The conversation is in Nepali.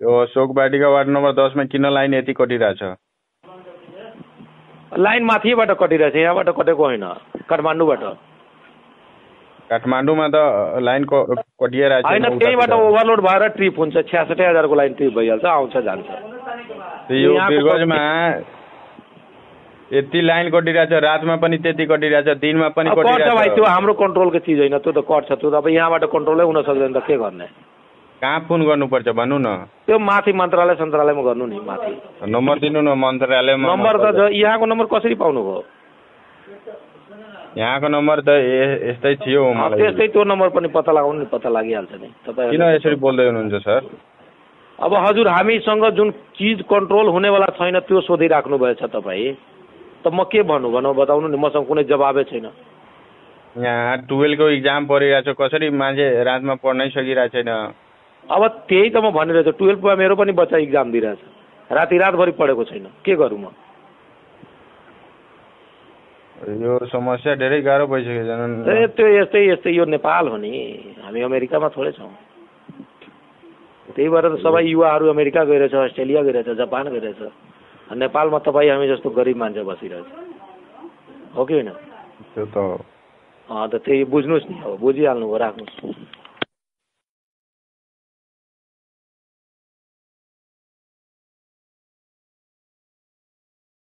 यो अशोक वाटिका वार्ड नम्बर 10 मा किन लाइन यति कटिरहेछ? लाइन माथिबाट कटिरहेछ, यहाँबाट कटेको होइन, काठमाडौँबाट। काठमाडौँमा त लाइन कटिरहेछ होइन, त्यहीबाट ओभरलोड भएर ट्रिप हुन्छ। 66,000 को लाइन ट्रिप भइहाल्छ, आउँछ जान्छ। यो बिरगंजमा यति लाइन कटिरहेछ, रातमा पनि त्यति कटिरहेछ, दिनमा पनि कटिरहेछ भाइ। त्यो हाम्रो कन्ट्रोलको चिज होइन, त्यो त कट्छ। त्यो त अब यहाँबाट कन्ट्रोलै हुन सक्दैन त के गर्ने? कहाँ फोन गर्नुपर्छ भन्नु न? त्यो माथि मन्त्रालयमा गर्नु नि, माथि नम्बर दिनु न मन्त्रालयमा। नम्बर त यहाँको नम्बर कसरी पाउनु भयो? यहाँको नम्बर त यस्तै थियो मलाई। त्यस्तै त्यो नम्बर पनि पत्ता लगाउनु नि, पत्ता लागिहाल्छ नि। तपाईँ किन यसरी बोल्दै हुनुहुन्छ सर? अब हजुर, हामीसँग जुन चिज कन्ट्रोल हुनेवाला छैन त्यो सोधिराख्नु भएछ तपाईँ, त म के भन्नु बताउनु नि, मसँग कुनै जवाबै छैन। यहाँ 12 को इक्जाम परिरहेछ, कसरी मान्छे रातमा पढ्नै सकिरहेको छैन? अब त्यही त म भनिरहेछु, 12 मा मेरो पनि बच्चा इक्जाम दिइरहेछ, रातभरि पढेको छैन, के गरौँ म? यो समस्या धेरै गाह्रो भइसक्यो। त्यो यस्तै यो नेपाल हो नि, हामी अमेरिकामा थोरै छौँ। त्यही भएर त सबै युवाहरू अमेरिका गइरहेछ, अस्ट्रेलिया गइरहेछ, जापान गइरहेछ। नेपालमा तपाईँ हामी जस्तो गरिब मान्छे बसिरहेछ, हो कि होइन? त्यो त त्यही बुझ्नुहोस् नि, अब बुझिहाल्नु भयो, राख्नुहोस्।